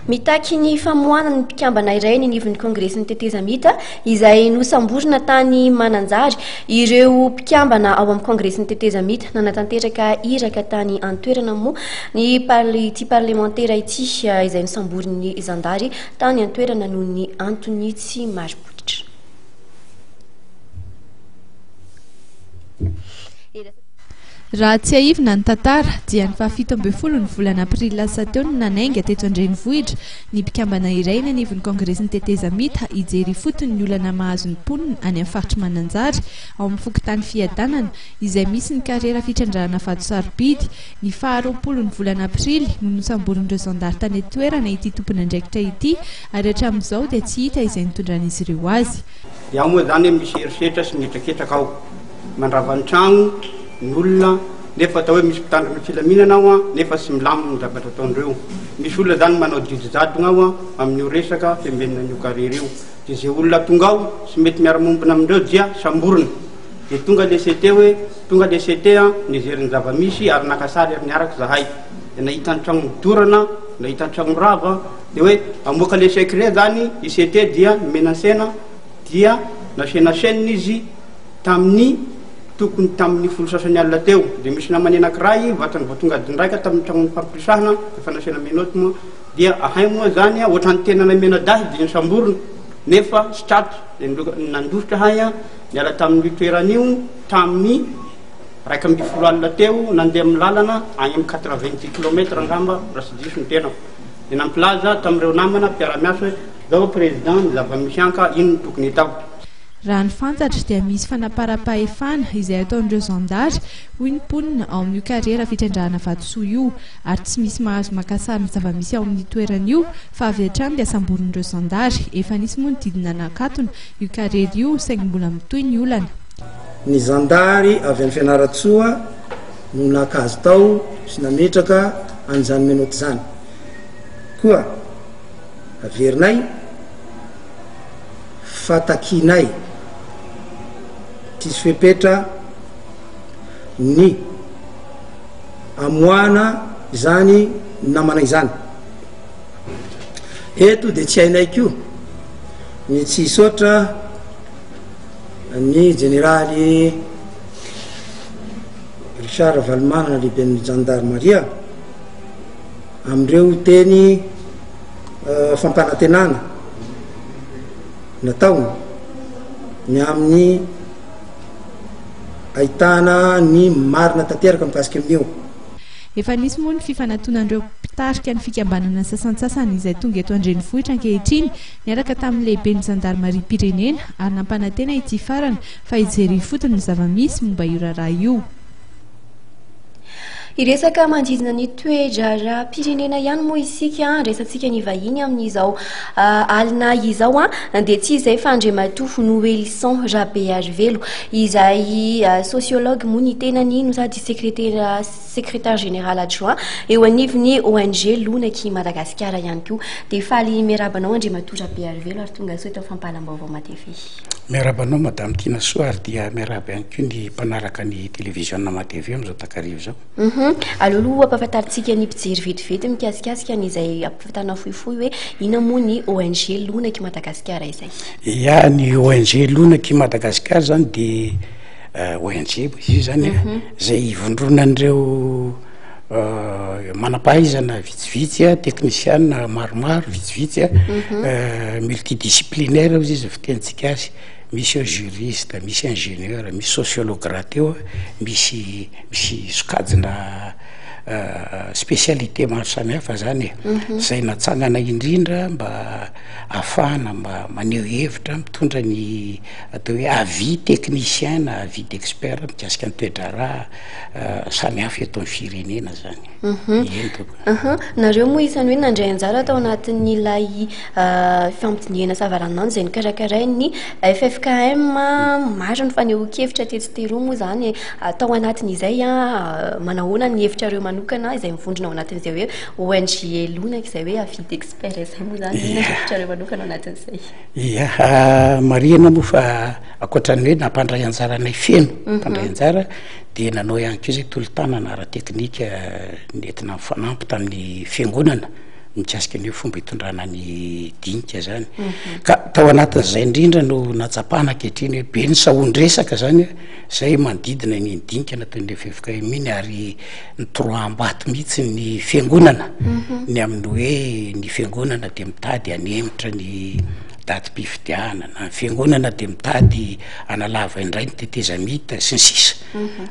Mitaky ny famoahana ny mpikambana iray ny anivon'ny kongresin'ny tetezamita izay nosamborina tany Mananjary. Ireo mpikambana ao amin'ny kongresin'ny tetezamita nanatanteraka iraka tany an-toerana moa ny ty parlementaire ity izay nosamboriny Zandary tany an-toerana noho ny antony tsy mari-potitra. Raha tsy aivina ny tantara dia ny 17 ny volana aprily lasa teo ny nanainga teto Andrenivohitra ny mpikambana iray ny anivon'ny kongresin'ny tetezamita hijery fotony ny olana mahazo ny mponina any amin'ny faritry Mananjary ao amin'ny fokontany fiadanana izay misy ny karera fitrandrahana vato sarobidy. Ny 20 ny volana aprily no nosamborin'ireo zandary tany an-toerana ity tompon'andraikitra ity ary hatramin'izao dia tsy hita izay nitondran'izy ireo azy. Iaho moa zany misy eritreritra sy mihetraketraka ao mandravany tragno ny olona nefa atao hoe misy mpitandrina filaminana ao nefa sy milamina ny zavatra ataondreo. Misy olona zany manao didijadona ao amin'io resaka fembenina an'io karera io. Dia zay olona tonga ao sy mety miara-mombona amindreo dia samborina. Dia tonga le CT hoe tonga le CT nijery ny zava-misy ary nakasary ary niaraka zahay. Dia nahita ny tragno midorana, nahita ny tragno rava. Dia hoe amoaka le secret zany i CT dia menasena dia nasenasenina izy tamin'ny tokony tamin'ny 10 alina teo. Dia misy namany anankiray vatany vao tonga adindraika tamin'ny tragnony fampirisahana efa nasena menoty moa dia ahay moa zany ohatrany tena namena dahy dia nisamborona nefa sy trato dia nandositra hay niala tamin'ny toeran'io tamin'ny 12 alina teo nandeha amin'ny lalana any amin'ny 90 km angamba raha sy diso ny tena. Dia nampilaza tamin'ireo namana mpiara-miasa hoe zao président ny zava-misy anka ino ny tokony hitao. Raha ny fantatra dia misy fanaparam-pahefana izay ataon'ireo zandary hoy ny mponina ao amin'io karera fitrandrahana vatosoa io ary tsy misy mahazo makasary ny zava-misy ao amin'ny toeran'io fa avy hatrany dia samborin'ireo zandary. Efa nisy moa ny didina nakatona io karera io saingy mbola mitohy ny olana. Ny zandary avy amin'ny Fianaratsoa no nakazo tao sy nametraka an'izany menoty zany koa averinay fatakinay tisy fepetra ny amoana zany namanay zany eto dia tsy hainay koa ny tsy hisotra ny généraly Richard Valmana lehiben'ny gendarmeria amin'ireo teny fampanantenana nataony ny amin'ny ahitana ny marina tanteraka mikasika amin'io. Efa nisy moa ny fifanantonan'ireo mpitarika ny fikambanana sasantsasany izay tonga eto Andrenivohitra ankehitriny niaraka tamin'ny lehiben'ny zandarmaria pirenena ary nampanantena ity farana fa hijery fotony ny zava-misy momba io raharaha io. Iresaka manodidina ny toe-draharaha pirenena ihany moa isika resantsika ny vahiny amin'izao alina izao dia tsy izay fa Andriamatoa Noelisson Rabearivelo izay sociologue moa ny tenany no sady secrétaire général adjoint eo anivon'ny ONG Lonaky Madagasikara ihany koa. Dia faly miarabanao Andriamatoa Rabearivelo ary tonga soa eto fampalam-baovao Matevy. Miarabanao madame Tina Soary dia miaraba ihany koa ny mpanaraka ny télévision Matevy amin'izao takarivo zao. Alolo ampahafantaritsika ny mpijery vetivety mikasikasika n'izay ampahafantarina fohifohy hoe ina moa ny ONG Lonaky Madagasikara izay. Ya ny ONG Lonaky Madagasikara zany dia ONG io zany zay ivondronan'ireo manampahaizana vitsivitsy teknisiana maromaro vitsivitsy multidisciplinaire izy fitentsika azy. Misy juriste, misy ingénieur, misy sociologue raha teo, misy sokajina spécialité maro samihafa zany zay natsangana indrindra mba ahafahana mba maneho hevitra mitondra ny atao hoe avis technicien na avis d'expert mikasika ny toe-draharaha samihafa eto amin'ny firenena zany. Nareo moa isany hoe nandray anjara tao anatin'ilay fampitindihana savaranano izay nikarakarain'ny FFKM maro ny fanehoan-kevitra tetiteroa moa zany tao anatin'izay manahoana ny hevitrareo manokana izay mivondrona ao anatin'izay hoe ONG Lonaky izay hoe avis d'expert izay moa zany hevitrareo manokana ao anatin'izay. Ia marihana moa fa akoatran'ny hoe nampandray anjaranay feno mpandray anjara dia nanao ihany koa zay tolotanana ara teknika nentina mifanampy tamin'ny fiangonana mikasika ny fomba hitondrana ny dinika zany ka tao anatin'izay indrindra no natsapana ankehitriny hoe be ny sahondresaka zany zay manodidina ny dinika nataon'le FFKM iny ary ny toroam-bato mihitsy ny fiangonana ny amin'ny hoe ny fiangonana de mitady anemitra ny datim-pifidianana ny fiangonana de mitady analava indray ny tetezamita sy ny sisa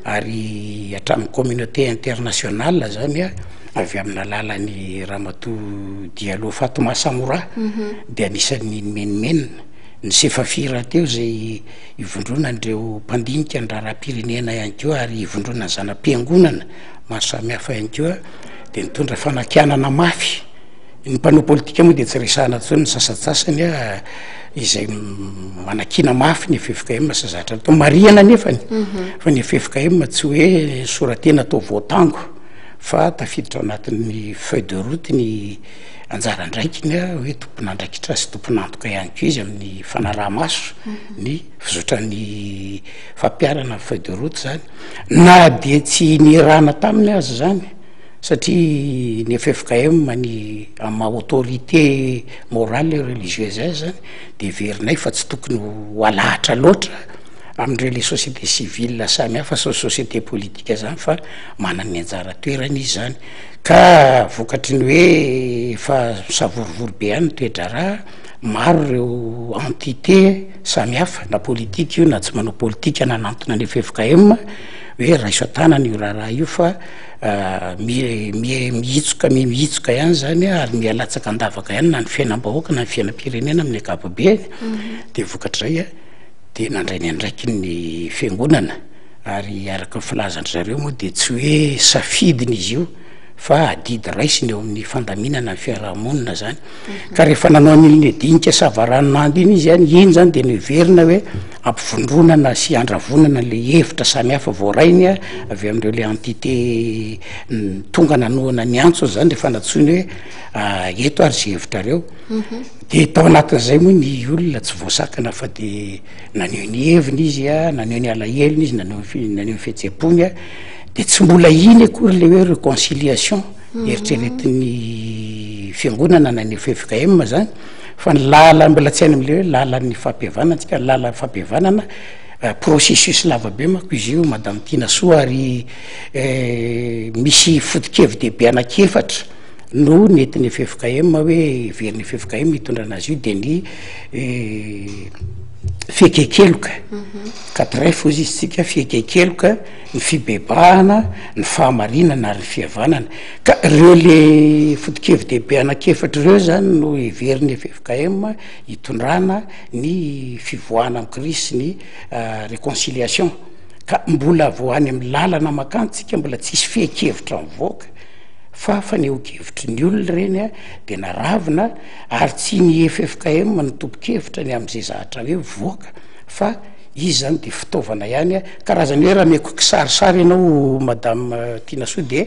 ary hatramin'ny communauté internationale zany avy amin'ny alalan'ny Ramatoa Diallo Fatoma Samora de anisan'ny menimenina ny sefafira teo zay ivondrona andreo mpandinika ny raharam-pirenena ihany koa ary ivondrona ny zanam-piangonana maro samihafa ihany koa de nitondra fanakianana mafy ny mpanao politika moa de tsy resahana tsony ny sasatsasany izay manakina mafy ny FFKM sa zatra atao mariana nefany fa ny FFKM tsy hoe soratena atao voatango fa tafiditra anatin'ny feuille de route ny anjara andraikiny hoe tompon'andraikitra sy tompon'antoka ihany koa izy amin'ny fanaraha-maso ny fizotran'ny fampiarana feuille de route zany na de tsy nirana taminy azy zany satria ny FFKM ny ama autorité morale religieuse zany de verinay fa tsy tokony ho alahatra loatra amindreo le société civile samihafa société politique zany fa manana ny anjara toerana izy zany ka vokatry ny hoe fa savorivory be any toedraraha maro reo entité samihafa na politique io na tsy manao politika nanantona ny FFKM hoe raiso tanana io raharaha io fa mihitsoka ihany zany ary mialatsaka andavaka ihany na ny fiainam-bahoaka na ny fiainam-pirenena amin'ny akapobe de vokatrizay de nandray ny andraiky ny fiangonana ary araka ny filazandry zareo moa de tsy hoe safidiny izy io fa adidy raisiny eo amin'ny fandaminana ny fiarahamonina zany ka rehefa nanao an'ilny dinika savaranonandro iny izy any iny zany de niverina hoe ampivondronana sy andravonana le hevitra samihafa voarainy avy amindreo le entité tonga nanoana ny antso zany rehefa natsony hoe eto ary zy hevitra reo de tao anatin'izay moa ny olona tsy voasakana fa de naneo ny heviny izy naneo ny alaheliny izy naneo ny fihetseham-pony de tsy mbola iny akory le hoe réconciliation eritreretin'ny fiangonana na ny FFKM zany fa ny lala mbola tsy hainy am'le hoe lalan'ny fampihavanana tsika lala fampihavanana processus lavabe mako izy io madame Tina Soa ary misy foto-kevy-dehibe anakefatra no nentin'ny FFKM hoe verin'ny FFKM hitondra anazy io de ny fiekekeloka katray fozy izy tsika fiekekeloka ny fibebahana ny fahamarinana ary ny fihavanana ka reo le foto-kevy-dehibe anakefatra reo zany no iverin'ny FFKM hitondrana ny fivoahana am Kristy ny réconciliation ka mbola voany amin'ny lalana makantsika mbola tsisy fihekevitra mivoaka fa faneho-kevitry ny olona reny de naravina ary tsy ny FFKM ny tompo-kevitra ny am'izay zahatra hoe voaka fa izy zany de fitaovana ihany karazany hoe raha meko kisarisary ianao madame Tina Soa de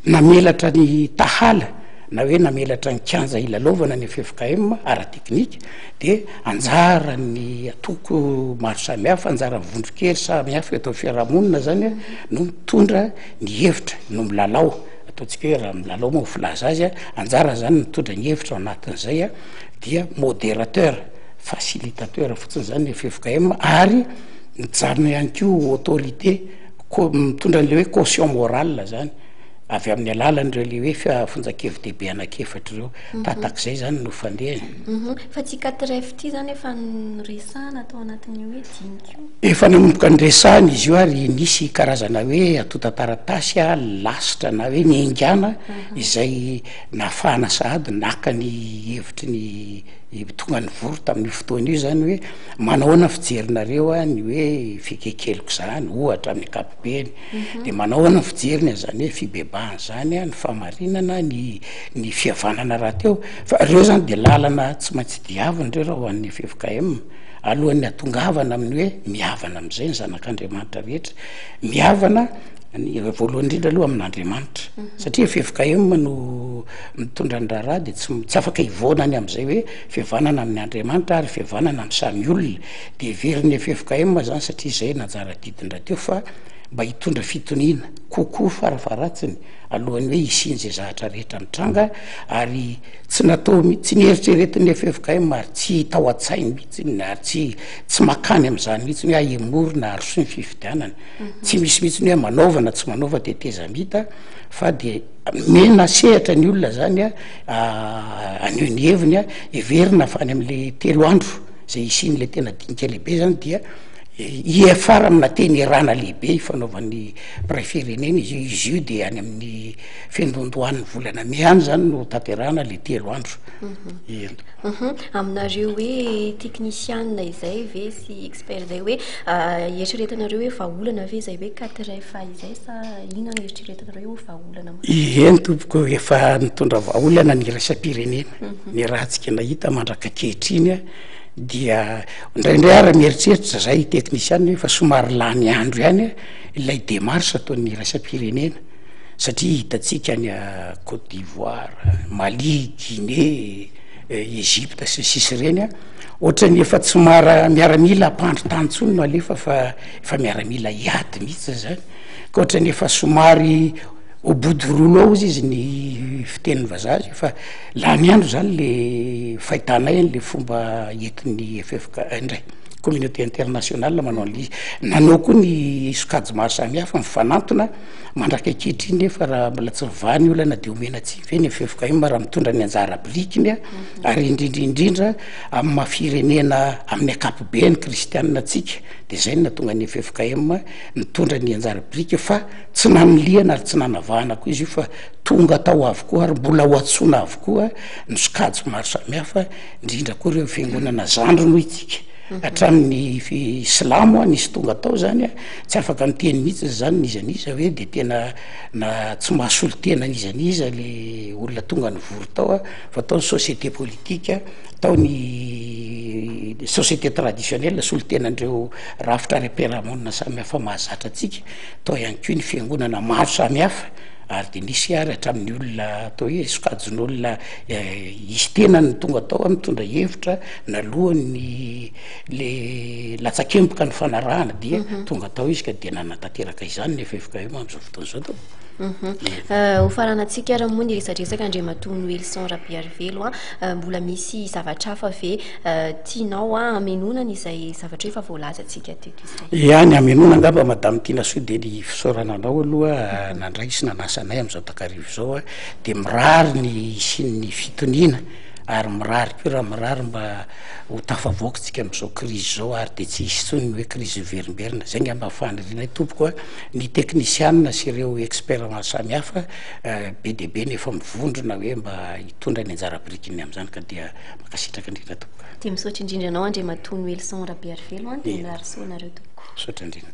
namelatra ny tahala na hoe namelatra ny kianja ilalovana ny FFKM ara-teknika de anjara ny atoko maro samihafa anjara vondrokely samihafa atao fiarahamonina zany no mitondra ny hevitra no milalao ataontsika hoe raha milalao moa filaza azy anjara zany mitondra ny hevitra ao anatin'izay dia modérateur facilitateur fotsiny zany ny FFKM ary mijarona ihany ko autorité mitondra n'le hoe caution morale zany avy amin'ny alalan'ireo le hoe fiafonjakevy-dehibe anakefatra ireo tatak'izay zany no fandehany fa tsy katref ty zany efa nyresahana atao anatin'ny hoe dinika efa nanomboka nyresahana izy io ary nisy karazana hoe atota-taratasy lasitra na hoe niaingana izay nahafahana sahady naka ny hevitry ny tonga ny voro tamin'ny fotoana io zany hoe manahoana fijerinareo ny hoe fikekeloko zany ohatra amin'ny kapobeny de manahoana fijeriny zany hoe fibebahana zany ny fahamarinana ny fihavanana raha teo fa reo zany de lalana tsy maintsy diaviny reo raha ho an'ny FFKM alohan'ny atongavana amin'ny hoe mihavana am'izay ny zanak'Andriamanitra rehetra mihavana voalohany indrindra aloha amin'Andriamanitra satria FFKM no mitondra ny raharaha de tsy afaka hivonany am'izay hoe fihavanana amin'ny Andriamanitra ary fihavanana amin'ny samy olona de veriny FFKM zany satria zay nanjara didiny raha teo fa mba hitondra fitonina kokoa farafaratsiny alohan'ny hoe isin'zay zahatra rehetra mitranga ary tsy natao tsy nieritreretiny FFKM ary tsy tao a-tsainy mihitsy ary tsy makany am'izany mihitsy hoe aemorona ary sy ny fifidianana tsy misy mihitsy hoe manaovana tsy manaova tetezamita fa de mena sehatra ny olona zany aneo ny heviny everina fa any am'le 3 andro zay isin'le tena dinika lehibe zany dia iafara amina teny rana lehibe ifanaovan'ny préfirenena izy io de any amin'ny fendondohan'ny volana miany zany no taterana le 3 andro aminareo hoe technicianna izay ve sy expert zay hoe eritreretanareo hoe vaolana ve zay hoe 4 fa izay sa inona no eritreretanareo hoe vaolana eny tompoko efa mitondra vaolana ny raisam-pirenena ny rahantsika nahita mandraka kehitriny dia indraindray ara mieritreritra zay technician fa somary lany andro ihany ilay démarche ataon'ny raisam-pirenena satria hitatsika any Côte d'Ivoire, Mali, Guinée, Egypte sy sisy reny ohatrany efa tsy miaramila ampandro tantsony no alefa fa efa miaramila hiady mihitsy zany ka ohatrany efa somary au bout du rouleau izy ny fiteniny vazazy fa lany andro zany le fahitanay le fomba entin'ny FFK indray communauté internationale manao an'le nanao koa ny sokajy maro samihafa mifanantona mandraka ankehitriny fa raha mbola tsy vany olana de omena tsivy ny FFKM raha mitondra ny anjara blikiny ary indrindrindrindra amin'ny mafirenena amin'ny akapobeany kristianinatsika de zay no natonga ny FFKM mitondra ny anjara blika fa tsy namiliana ary tsy nanavahana koa izy io fa tonga tao avokoa ary mbola ho atsona avokoa ny sokajy maro samihafa indrindra koa reo fiangonana zandro noho itsika hatramin'ny silamo nisy tonga tao zany tsy afaka miteny mihitsy zany nizaniza hoe de tena na tsy mahasolo tena nizaniza le olona tonga ny vory tao fa tao ny société politique tao ny société traditionnelle solo tenandreo rafitra reperamonina samihafa mahazatra atsika tao ihany koa ny fiangonana maro samihafa ary de nisy ary hatramin'ny olona atao hoe sokajin'olona isy tena ny tonga tao mitondra hevitra nalohany le latsakemboka ny fanarahana dia tonga tao izy ka de nanatateraka izany ny FFKM am'izao fotoana zao tao ho faranatsika raha moa ny resadresaka Andriamatoa Wilson Rabearivelo mbola misy zavatra hafa ve tianao amenonana izay zavatra efa voalaza atsika teto izay ihany amenona angamba madame Tina Soa de ny fisaorananao aloha nandray sy nanasanay am'izao takarivo zao de mirary ny isin'ny fitonina ary mirary ko raha mirary mba ho tafavoakytsika am'izao crise zao ary de tsy hisy tsony hoe crise verimberina zay ngamba afahan'irenay tompoko ny technicianna sy ireo expert maro samihafa be de be nefa mivondrona hoe mba hitondra ny anjara brikiny am'izany ka dia makasitraka indrindra tompoko de misaotra indrindra anao Andriamatoa Wilson Rabearivelo de mirary soa nareo tompoko misaotra indrindra